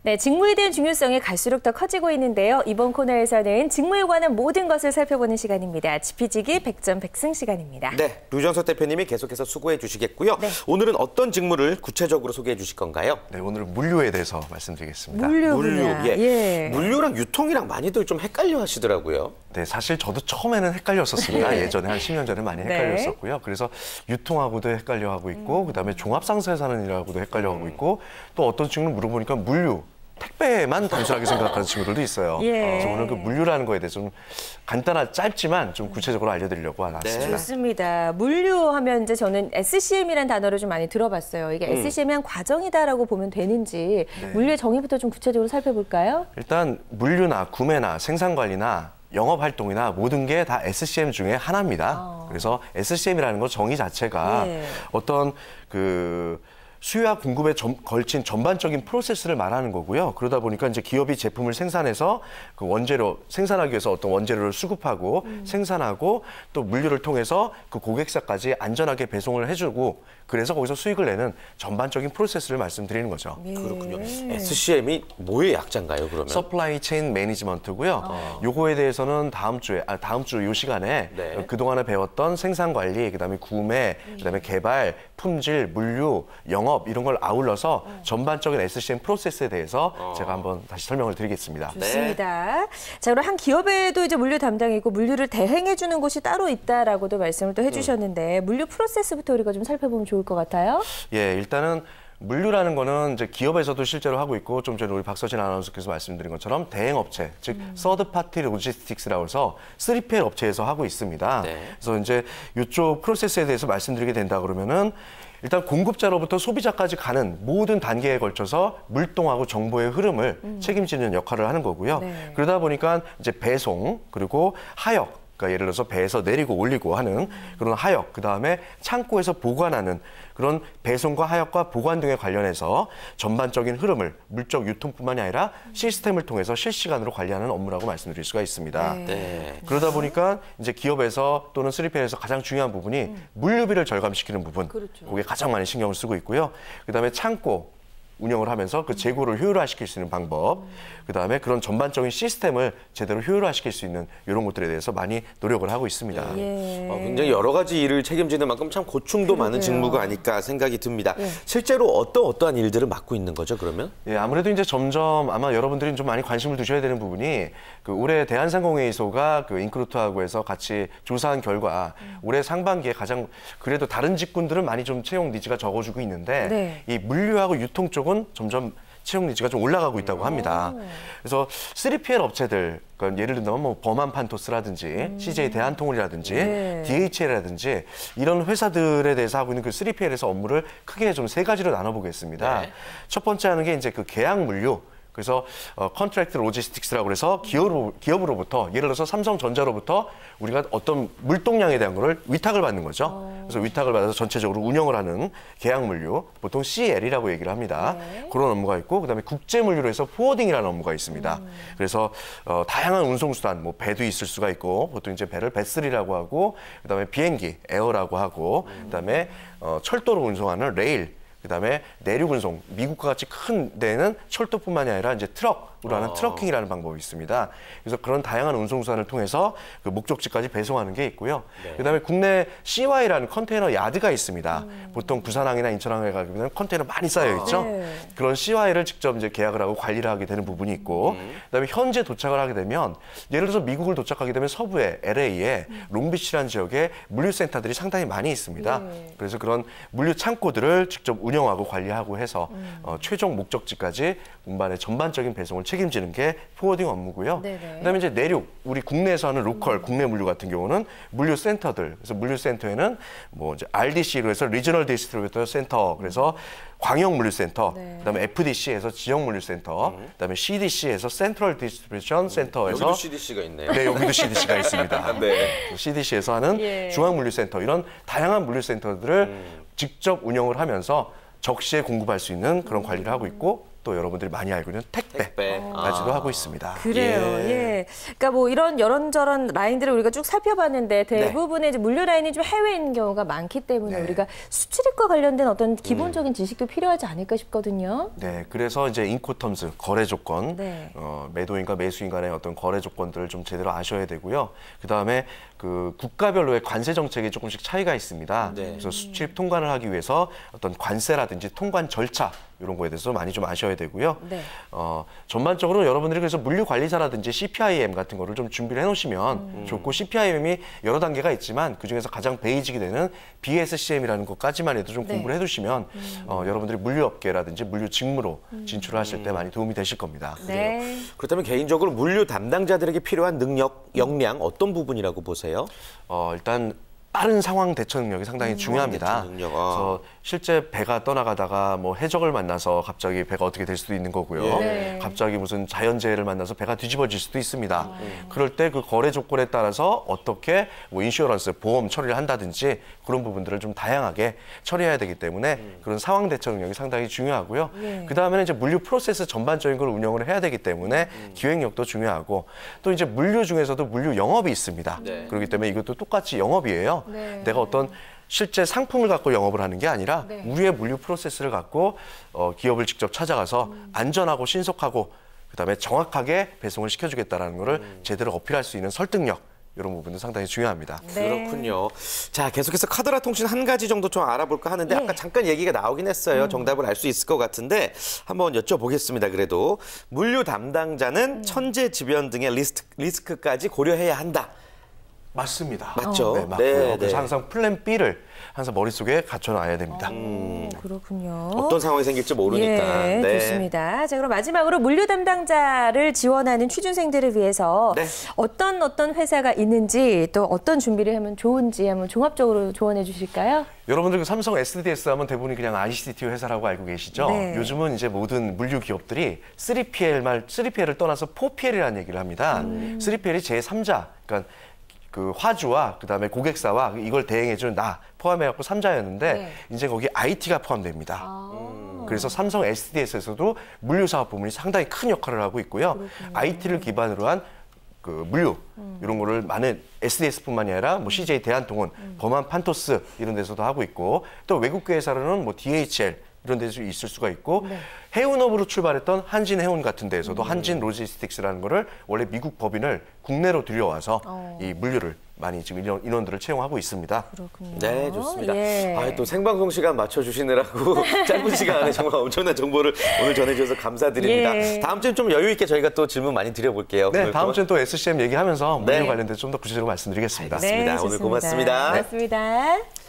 네, 직무에 대한 중요성이 갈수록 더 커지고 있는데요. 이번 코너에서는 직무에 관한 모든 것을 살펴보는 시간입니다. 지피지기 100점 100승 시간입니다. 네, 류정석 대표님이 계속해서 수고해 주시겠고요. 네. 오늘은 어떤 직무를 구체적으로 소개해 주실 건가요? 네, 오늘은 물류에 대해서 말씀드리겠습니다. 물류, 예. 물류랑 유통이랑 많이들 좀 헷갈려 하시더라고요. 네, 사실 저도 처음에는 헷갈렸었습니다. 예전에 한 10년 전에 많이 헷갈렸었고요. 그래서 유통하고도 헷갈려하고 있고 그다음에 종합상사에서 하는 일하고도 헷갈려하고 있고 또 어떤 친구는 물어보니까 물류, 택배만 단순하게 생각하는 친구들도 있어요. 그래서 오늘 그 물류라는 거에 대해서 좀 짧지만 좀 구체적으로 알려드리려고 나왔습니다. 네. 좋습니다. 물류하면 이제 저는 SCM이라는 단어를 좀 많이 들어봤어요. 이게 SCM이 한 과정이다라고 보면 되는지 물류의 정의부터 좀 구체적으로 살펴볼까요? 일단 물류나 구매나 생산관리나 영업활동이나 모든 게 다 SCM 중에 하나입니다. 그래서 SCM이라는 거 정의 자체가 어떤 수요와 공급에 걸친 전반적인 프로세스를 말하는 거고요. 그러다 보니까 이제 기업이 제품을 생산해서 그 원재료 생산하기 위해서 어떤 원재료를 수급하고 생산하고 또 물류를 통해서 그 고객사까지 안전하게 배송을 해주고 그래서 거기서 수익을 내는 전반적인 프로세스를 말씀드리는 거죠. 그렇군요. SCM이 뭐의 약자인가요, 그러면? 서플라이 체인 매니지먼트고요. 요거에 대해서는 다음 주 요 시간에 그동안에 배웠던 생산 관리, 그다음에 구매, 그다음에 개발, 품질, 물류, 영업 이런 걸 아울러서 전반적인 SCM 프로세스에 대해서 제가 한번 다시 설명을 드리겠습니다. 좋습니다. 자, 그럼 한 기업에도 이제 물류 담당이고 물류를 대행해 주는 곳이 따로 있다라고도 말씀을 또 해주셨는데 물류 프로세스부터 우리가 좀 살펴보면 좋을 것 같아요. 예, 일단은 물류라는 거는 이제 기업에서도 실제로 하고 있고 좀 전에 우리 박서진 아나운서께서 말씀드린 것처럼 대행업체, 즉 서드 파티 로지스틱스라고 해서 3PL 업체에서 하고 있습니다. 그래서 이제 이쪽 프로세스에 대해서 말씀드리게 된다 그러면은 일단 공급자로부터 소비자까지 가는 모든 단계에 걸쳐서 물동하고 정보의 흐름을 책임지는 역할을 하는 거고요. 그러다 보니까 이제 배송 그리고 하역, 그러니까 예를 들어서 배에서 내리고 올리고 하는 그런 하역, 그다음에 창고에서 보관하는 그런 배송과 하역과 보관 등에 관련해서 전반적인 흐름을 물적 유통뿐만이 아니라 시스템을 통해서 실시간으로 관리하는 업무라고 말씀드릴 수가 있습니다. 그러다 보니까 이제 기업에서 또는 3PL에서 가장 중요한 부분이 물류비를 절감시키는 부분, 그게 가장 많이 신경을 쓰고 있고요. 그다음에 창고 운영을 하면서 그 재고를 효율화시킬 수 있는 방법, 그다음에 그런 전반적인 시스템을 제대로 효율화시킬 수 있는 이런 것들에 대해서 많이 노력을 하고 있습니다. 굉장히 여러 가지 일을 책임지는 만큼 참 고충도 많은 직무가 아닐까 생각이 듭니다. 실제로 어떠한 일들을 맡고 있는 거죠, 그러면? 예, 아무래도 이제 점점 아마 여러분들이 좀 많이 관심을 두셔야 되는 부분이 그 올해 대한상공회의소가 그 인크루트하고 해서 같이 조사한 결과 올해 상반기에 가장 그래도 다른 직군들은 많이 좀 채용 니즈가 적어지고 있는데 이 물류하고 유통 쪽은 점점 채용 니즈가 좀 올라가고 있다고 합니다. 그래서 3PL 업체들, 그러니까 예를 들면 뭐 버만 판토스라든지 CJ 대한통운이라든지 DHL이라든지 이런 회사들에 대해서 하고 있는 그 3PL에서 업무를 크게 좀 세 가지로 나눠보겠습니다. 첫 번째 하는 게 이제 그 계약 물류. 그래서 컨트랙트 로지스틱스라고 그래서 기업으로부터 예를 들어서 삼성전자로부터 우리가 어떤 물동량에 대한 거를 위탁을 받는 거죠. 그래서 위탁을 받아서 전체적으로 운영을 하는 계약 물류, 보통 CL이라고 얘기를 합니다. 그런 업무가 있고 그다음에 국제 물류로 해서 포워딩이라는 업무가 있습니다. 그래서 다양한 운송 수단, 뭐 배도 있을 수가 있고 보통 이제 배를 베슬이라고 하고 그다음에 비행기 에어라고 하고 그다음에 철도로 운송하는 레일. 그다음에 내륙 운송, 미국과 같이 큰 데는 철도뿐만이 아니라 이제 트럭으로 하는 트러킹이라는 방법이 있습니다. 그래서 그런 다양한 운송수단을 통해서 그 목적지까지 배송하는 게 있고요. 그다음에 국내 CY라는 컨테이너 야드가 있습니다. 보통 부산항이나 인천항에 가면 컨테이너 많이 쌓여 있죠. 그런 CY를 직접 이제 계약을 하고 관리를 하게 되는 부분이 있고, 그다음에 현재 도착을 하게 되면 예를 들어서 미국을 도착하게 되면 서부에 LA에 롱비치라는 지역에 물류센터들이 상당히 많이 있습니다. 그래서 그런 물류 창고들을 직접 운영하고 관리하고 해서 최종 목적지까지 운반의 전반적인 배송을 책임지는 게 포워딩 업무고요. 그다음에 이제 내륙, 우리 국내에서 하는 로컬 국내 물류 같은 경우는 물류센터들. 그래서 물류센터에는 뭐 이제 RDC로 해서 리저널 디스트리뷰터 센터, 그래서 광역 물류센터, 그다음에 FDC에서 지역 물류센터, 그다음에 CDC에서 센트럴 디스트리뷰션 센터에서 여기도 CDC가 있네요. 네, 여기도 CDC가 있습니다. CDC에서 하는 중앙 물류센터, 이런 다양한 물류센터들을 직접 운영을 하면서 적시에 공급할 수 있는 그런 관리를 하고 있고, 또 여러분들이 많이 알고 있는 택배까지도 하고 있습니다. 그래요. 예. 그러니까 뭐 이런 이런저런 라인들을 우리가 쭉 살펴봤는데 대부분의 이제 물류 라인이 좀 해외에 있는 경우가 많기 때문에 우리가 수출입과 관련된 어떤 기본적인 지식도 필요하지 않을까 싶거든요. 네, 그래서 이제 인코텀스 거래 조건, 매도인과 매수인 간의 어떤 거래 조건들을 좀 제대로 아셔야 되고요. 그 다음에 그 국가별로의 관세 정책이 조금씩 차이가 있습니다. 그래서 수출입 통관을 하기 위해서 어떤 관세라든지 통관 절차 이런 거에 대해서 많이 좀 아셔야 되고요. 전반적으로 여러분들이 그래서 물류관리사라든지 CPIM 같은 거를 좀 준비를 해놓으시면 좋고, CPIM이 여러 단계가 있지만 그중에서 가장 베이직이 되는 BSCM이라는 것까지만 해도 좀 공부를 해두시면 여러분들이 물류업계라든지 물류 직무로 진출을 하실 때 많이 도움이 되실 겁니다. 그렇다면 개인적으로 물류 담당자들에게 필요한 능력, 역량 어떤 부분이라고 보세요? 일단 빠른 상황 대처 능력이 상당히 중요합니다. 그래서 실제 배가 떠나가다가 뭐 해적을 만나서 갑자기 배가 어떻게 될 수도 있는 거고요. 갑자기 무슨 자연재해를 만나서 배가 뒤집어질 수도 있습니다. 그럴 때 그 거래 조건에 따라서 어떻게 뭐 인슈어런스, 보험 처리를 한다든지 그런 부분들을 좀 다양하게 처리해야 되기 때문에 그런 상황 대처 능력이 상당히 중요하고요. 그 다음에는 이제 물류 프로세스 전반적인 걸 운영을 해야 되기 때문에 기획력도 중요하고, 또 이제 물류 중에서도 물류 영업이 있습니다. 그렇기 때문에 이것도 똑같이 영업이에요. 내가 어떤 실제 상품을 갖고 영업을 하는 게 아니라 우리의 물류 프로세스를 갖고 기업을 직접 찾아가서 안전하고 신속하고 그다음에 정확하게 배송을 시켜주겠다는 거를 제대로 어필할 수 있는 설득력, 이런 부분도 상당히 중요합니다. 그렇군요. 자, 계속해서 카더라 통신 한 가지 정도 좀 알아볼까 하는데 아까 잠깐 얘기가 나오긴 했어요. 정답을 알 수 있을 것 같은데 한번 여쭤보겠습니다. 그래도 물류 담당자는 천재지변 등의 리스크까지 고려해야 한다. 맞습니다. 맞죠? 네, 맞고요. 그래서 항상 플랜 B를 항상 머릿속에 갖춰놔야 됩니다. 그렇군요. 어떤 상황이 생길지 모르니까. 좋습니다. 자, 그럼 마지막으로 물류 담당자를 지원하는 취준생들을 위해서 어떤 회사가 있는지, 또 어떤 준비를 하면 좋은지 한번 종합적으로 조언해 주실까요? 여러분들 그 삼성 SDS 하면 대부분이 그냥 ICT 회사라고 알고 계시죠? 요즘은 이제 모든 물류 기업들이 3PL을 떠나서 4PL이라는 얘기를 합니다. 3PL이 제3자, 그러니까 그 화주와 그다음에 고객사와 이걸 대행해주는 나 포함해갖고 3자였는데 이제 거기 IT가 포함됩니다. 그래서 삼성 SDS에서도 물류 사업 부문이 상당히 큰 역할을 하고 있고요. IT를 기반으로 한 그 물류 이런 거를 많은 SDS뿐만이 아니라 뭐 CJ 대한통운, 범한 판토스 이런 데서도 하고 있고, 또 외국계 회사로는 뭐 DHL 이런 데서 있을 수가 있고, 해운업으로 출발했던 한진해운 같은 데에서도 한진 로지스틱스라는 거를 원래 미국 법인을 국내로 들여와서 이 물류를 많이 지금 인원들을 채용하고 있습니다. 그렇군요. 네, 좋습니다. 또 생방송 시간 맞춰주시느라고 짧은 시간에 정말 엄청난 정보를 오늘 전해주셔서 감사드립니다. 다음 주엔 좀 여유 있게 저희가 또 질문 많이 드려볼게요. 네, 다음 주엔 또 SCM 얘기하면서 물류 관련돼서 좀 더 구체적으로 말씀드리겠습니다. 알겠습니다. 오늘 고맙습니다. 고맙습니다.